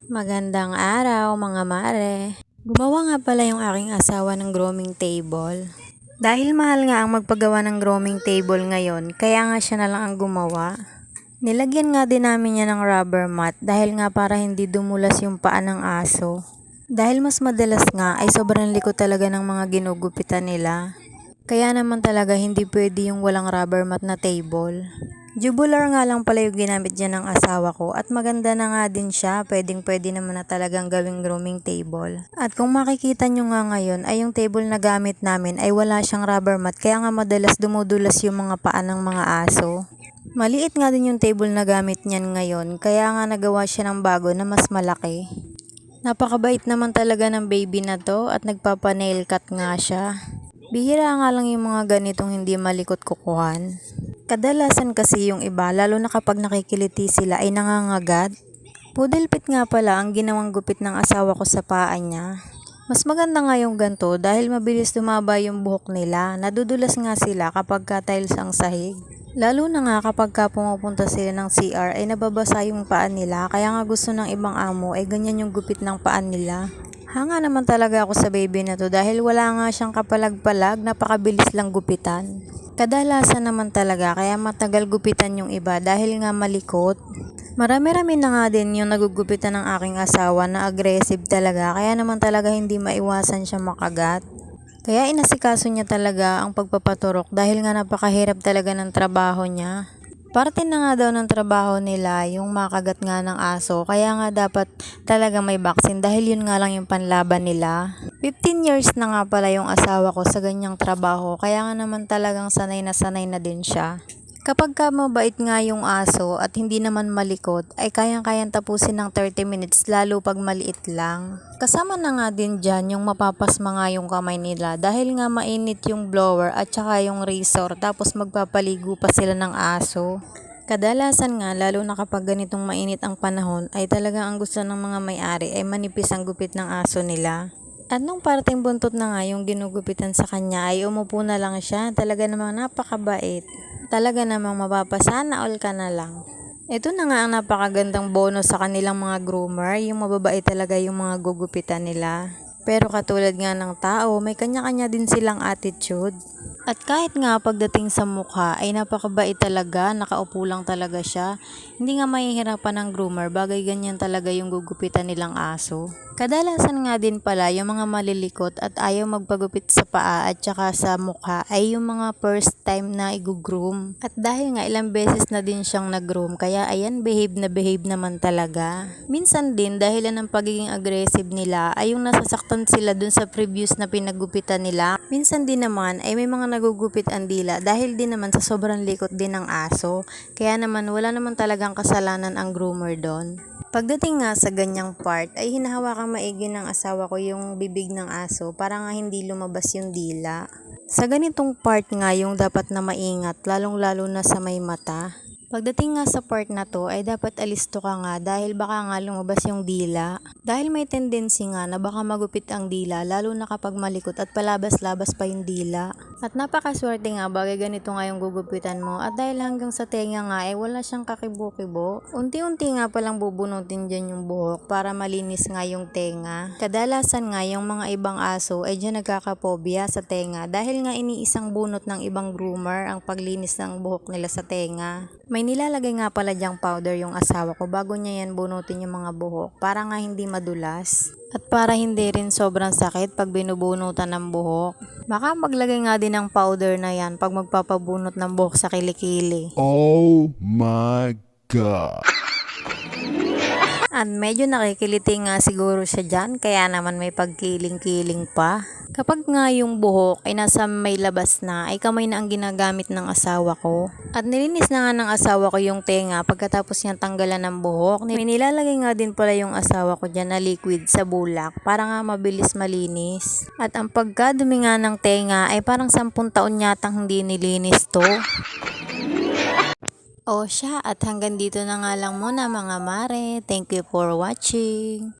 Magandang araw mga mare. Gumawa nga pala yung aking asawa ng grooming table. Dahil mahal nga ang magpagawa ng grooming table ngayon, kaya nga siya na lang ang gumawa. Nilagyan nga din namin niya ng rubber mat dahil nga para hindi dumulas yung paa ng aso. Dahil mas madalas nga ay sobrang likot talaga ng mga ginugupitan nila. Kaya naman talaga hindi pwede yung walang rubber mat na table. Tubular nga lang pala yung ginamit dyan ng asawa ko at maganda na nga din siya, pwedeng-pwede naman na talagang gawing grooming table. At kung makikita nyo nga ngayon ay yung table na gamit namin ay wala siyang rubber mat kaya nga madalas dumudulas yung mga paa ng mga aso. Maliit nga din yung table na gamit niyan ngayon kaya nga nagawa siya ng bago na mas malaki. Napakabait naman talaga ng baby na to at nagpapa-nail cut nga siya. Bihira nga lang yung mga ganitong hindi malikot kukuhan. Kadalasan kasi yung iba, lalo na kapag nakikiliti sila ay nangangagat. Poodle pit nga pala ang ginawang gupit ng asawa ko sa paa niya. Mas maganda nga yung ganto dahil mabilis tumaba yung buhok nila. Nadudulas nga sila kapag tiles ang sahig. Lalo na nga kapag pumupunta sila ng CR ay nababasa yung paa nila kaya nga gusto ng ibang amo ay ganyan yung gupit ng paa nila. Hanga naman talaga ako sa baby na to dahil wala nga siyang kapalag-palag, napakabilis lang gupitan. Kadalasan naman talaga kaya matagal gupitan yung iba dahil nga malikot. Marami-rami na nga din yung nagugupitan ng aking asawa na aggressive talaga kaya naman talaga hindi maiwasan siya makagat. Kaya inasikaso niya talaga ang pagpapaturok dahil nga napakahirap talaga ng trabaho niya. Parte na nga daw ng trabaho nila yung makagat nga ng aso kaya nga dapat talaga may vaccine dahil yun nga lang yung panlaban nila. 15 years na nga pala yung asawa ko sa ganyang trabaho kaya nga naman talagang sanay na din siya. Kapag ka mabait nga yung aso at hindi naman malikot ay kayang-kayang tapusin ng 30 minutes lalo pag maliit lang. Kasama na nga din dyan yung mapapasma nga yung kamay nila dahil nga mainit yung blower at saka yung razor tapos magpapaligo pa sila ng aso. Kadalasan nga lalo na kapag ganitong mainit ang panahon ay talaga ang gusto ng mga may-ari ay manipis ang gupit ng aso nila. At nung parting buntot na nga yung ginugupitan sa kanya ay umupo na lang siya. Talaga namang napakabait. Talaga namang mapapasana all ka na lang. Ito na nga ang napakagandang bonus sa kanilang mga groomer. Yung mababait talaga yung mga gugupitan nila. Pero katulad nga ng tao, may kanya-kanya din silang attitude. At kahit nga pagdating sa mukha ay napakabait talaga, nakaupo lang talaga siya. Hindi nga mahihirapan ng groomer, bagay ganyan talaga yung gugupitan nilang aso. Kadalasan nga din pala yung mga malilikot at ayaw magpagupit sa paa at saka sa mukha ay yung mga first time na i-groom. At dahil nga ilang beses na din siyang nag-groom kaya ayan behave na behave naman talaga. Minsan din dahil ng pagiging aggressive nila ay yung nasasaktan sila dun sa previous na pinagupitan nila. Minsan din naman ay may mga nagugupit ang dila dahil din naman sa sobrang likot din ng aso. Kaya naman wala naman talagang kasalanan ang groomer doon. Pagdating nga sa ganyang part ay hinahawakang maigi ng asawa ko yung bibig ng aso para nga hindi lumabas yung dila. Sa ganitong part nga yung dapat na maingat lalong-lalo na sa may mata. Pagdating nga sa part na to ay dapat alisto ka nga dahil baka nga lumabas yung dila. Dahil may tendency nga na baka magupit ang dila lalo na kapag malikot at palabas-labas pa yung dila. At napakaswerte nga bagay ganito nga yung gugupitan mo at dahil hanggang sa tenga nga ay wala siyang kakibo-kibo. Unti-unti nga palang bubunutin dyan yung buhok para malinis nga yung tenga. Kadalasan nga yung mga ibang aso ay dyan nagkakapobia sa tenga dahil nga iniisang bunot ng ibang groomer ang paglinis ng buhok nila sa tenga. May nilalagay nga pala dyang powder yung asawa ko bago niya yan bunutin yung mga buhok para nga hindi madulas. At para hindi rin sobrang sakit pag binubunutan ng buhok. Baka maglagay nga din ng powder na yan pag magpapabunot ng buhok sa kilikili. Oh my God! At medyo nakikiliti nga siguro siya dyan kaya naman may pagkiling-kiling pa. Kapag nga yung buhok ay nasa may labas na ay kamay na ang ginagamit ng asawa ko. At nilinis na nga ng asawa ko yung tenga pagkatapos niyang tanggalan ng buhok. May nilalagay nga din pala yung asawa ko dyan na liquid sa bulak para nga mabilis malinis. At ang pagkadumi nga ng tenga ay parang 10 taon yatang hindi nilinis to. O siya, at hanggang dito na nga lang muna mga mare. Thank you for watching.